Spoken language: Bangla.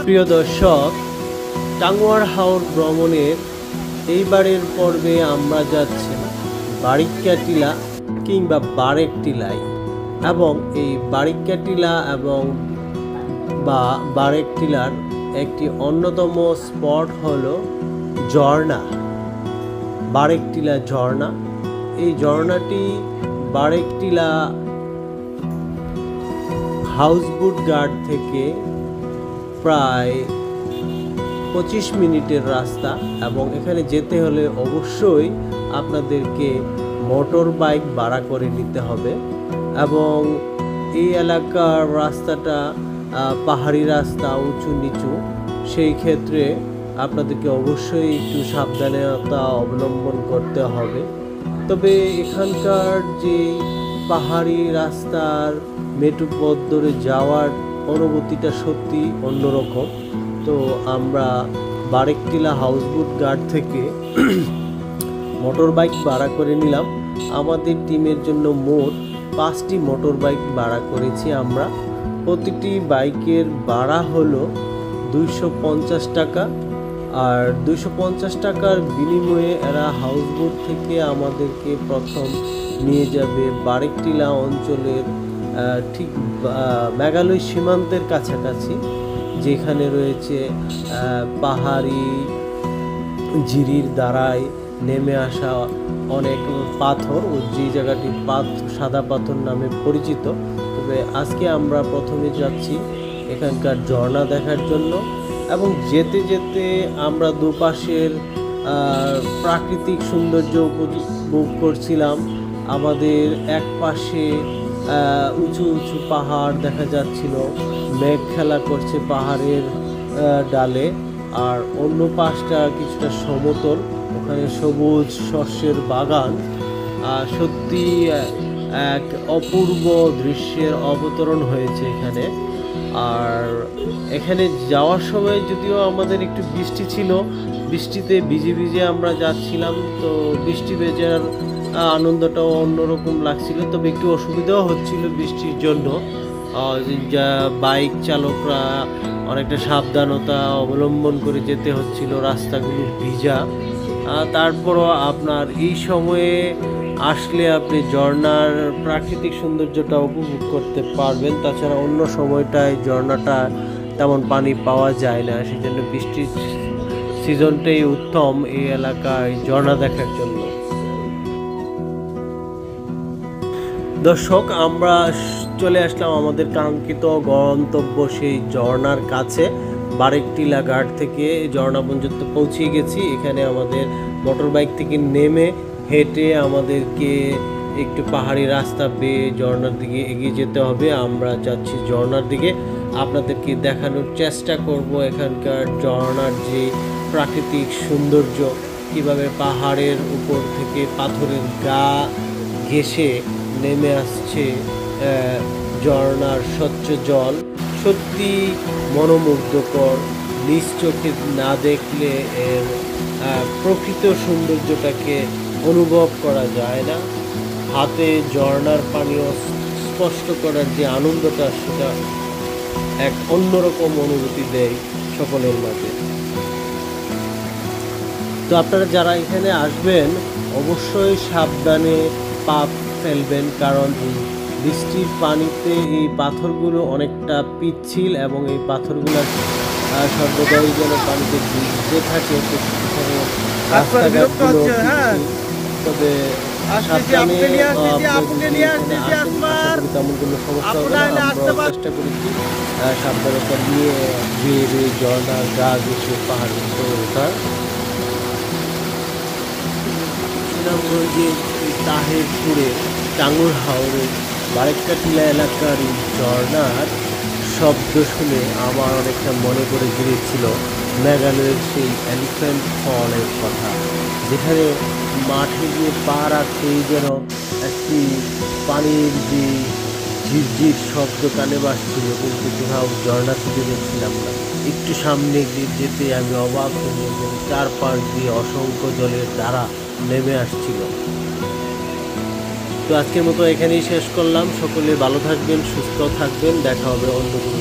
প্রিয় দর্শক, টাঙ্গুয়ার হাওর ভ্রমণের এইবারের পর্বে আমরা যাচ্ছি বারিক্কা টিলা কিংবা বারেক টিলায়। এবং এই বারিক্কা টিলা এবং বারেক টিলার একটি অন্যতম স্পট হলো ঝর্ণা, বারেক টিলা ঝর্ণা। এই ঝর্ণাটি বারেক টিলা হাউসবোট ঘাট থেকে প্রায় 25 মিনিটের রাস্তা, এবং এখানে যেতে হলে অবশ্যই আপনাদেরকে মোটর বাইক ভাড়া করে নিতে হবে। এবং এই এলাকার রাস্তাটা পাহাড়ি রাস্তা, উঁচু নিচু, সেই ক্ষেত্রে আপনাদেরকে অবশ্যই একটু সাবধানতা অবলম্বন করতে হবে। তবে এখানকার যে পাহাড়ি রাস্তার মেঠো পথ ধরে যাওয়ার অনুভূতিটা সত্যি অন্যরকম। তো আমরা বারেক টিলা হাউসবোট ঘাট থেকে মোটর বাইক ভাড়া করে নিলাম। আমাদের টিমের জন্য মোট 5টি মোটর বাইক ভাড়া করেছি আমরা। প্রতিটি বাইকের ভাড়া হলো 250 টাকা। আর 250 টাকার বিনিময়ে এরা হাউসবোট থেকে আমাদেরকে প্রথম নিয়ে যাবে বারেক টিলা অঞ্চলের ঠিক মেঘালয় সীমান্তের কাছাকাছি, যেখানে রয়েছে পাহাড়ি ঝিরির দ্বারায় নেমে আসা অনেক পাথর, ও যে জায়গাটি সাদা পাথর নামে পরিচিত। তবে আজকে আমরা প্রথমে যাচ্ছি এখানকার ঝর্ণা দেখার জন্য। এবং যেতে যেতে আমরা দুপাশের প্রাকৃতিক সৌন্দর্য উপভোগ করছিলাম। আমাদের এক পাশে উঁচু উঁচু পাহাড় দেখা যাচ্ছিল, মেঘ খেলা করছে পাহাড়ের ডালে। আর অন্য পাশটা কিছুটা সমতল, ওখানে সবুজ শস্যের বাগান। সত্যি এক অপূর্ব দৃশ্যের অবতরণ হয়েছে এখানে। আর এখানে যাওয়ার সময় যদিও আমাদের একটু বৃষ্টি ছিল, বৃষ্টিতে ভিজে ভিজে আমরা যাচ্ছিলাম, তো বৃষ্টি ভেজার আনন্দটাও অন্যরকম লাগছিল। তবে একটু অসুবিধাও হচ্ছিল বৃষ্টির জন্য, যা বাইক চালকরা অনেকটা সাবধানতা অবলম্বন করে যেতে হচ্ছিল, রাস্তাগুলো ভিজা। তারপরও আপনার এই সময়ে আসলে আপনি ঝর্ণার প্রাকৃতিক সৌন্দর্যটা উপভোগ করতে পারবেন। তাছাড়া অন্য সময়টায় ঝর্ণাটা তেমন পানি পাওয়া যায় না, সেই জন্য বৃষ্টির সিজনটাই উত্তম এই এলাকায় ঝর্ণা দেখার জন্য। দর্শক, আমরা চলে আসলাম আমাদের কাঙ্ক্ষিত গন্তব্য সেই ঝর্ণার কাছে। বারেক টিলা ঘাট থেকে ঝর্ণা পর্যন্ত পৌঁছে গেছি। এখানে আমাদের মোটর বাইক থেকে নেমে হেঁটে আমাদেরকে একটু পাহাড়ি রাস্তা বেয়ে ঝর্ণার দিকে এগিয়ে যেতে হবে। আমরা যাচ্ছি ঝর্ণার দিকে, আপনাদেরকে দেখানোর চেষ্টা করব এখানকার ঝর্ণার যে প্রাকৃতিক সৌন্দর্য, কিভাবে পাহাড়ের উপর থেকে পাথরের গা ঘেঁষে নেমে আসছে ঝর্ণার স্বচ্ছ জল। সত্যি মনোমুগ্ধকর, নিজ চোখে না দেখলে এর প্রকৃত সৌন্দর্যটাকে অনুভব করা যায় না। হাতে ঝর্ণার পানীয় স্পষ্ট করার যে আনন্দটা, সেটা এক অন্যরকম অনুভূতি দেয় সকলের মাঝে। তো আপনারা যারা এখানে আসবেন অবশ্যই সাবধানে পা ফেলবেন, কারণ এই বৃষ্টির পানিতে এই পাথরগুলো অনেকটা পিচ্ছিল, এবং এই পাথরগুলো সর্বদাই যেন পানিতে ভিজতে থাকে। রাস্তাঘাটগুলো তবে সাবধানে তেমন কোনো সমস্যা হবে না। আমরা চেষ্টা করেছি সাবধানতা নিয়ে ধীরে ঝর্ণার গা ঘেঁষে পাহাড়ের উপরে ওঠার। সুনামগঞ্জের তাহেরপুরে টাঙ্গুয়ার হাওরে বারেক্কা টিলা এলাকার এই ঝর্ণার শব্দ শুনে আমার অনেকটা মনে পড়ে গিয়েছিল মেঘালয়ের সেই এলিফ্যান্ট ফলের কথা, যেখানে মাঠে গিয়ে পা রাখতেই যেন একটি পানির যে ঝিরঝির শব্দ কানে বাজছিল, কিন্তু কোথাও ঝর্ণা খুঁজে দেখছিলাম না। একটু সামনে যেতে আমি অবাক হয়ে গেলাম, চারপাশ দিয়ে অসংখ্য জলের ধারা নেমে আসছিল। তো আজকের মতো এখানেই শেষ করলাম। সকলে ভালো থাকবেন, সুস্থ থাকবেন, দেখা হবে অন্য কোনো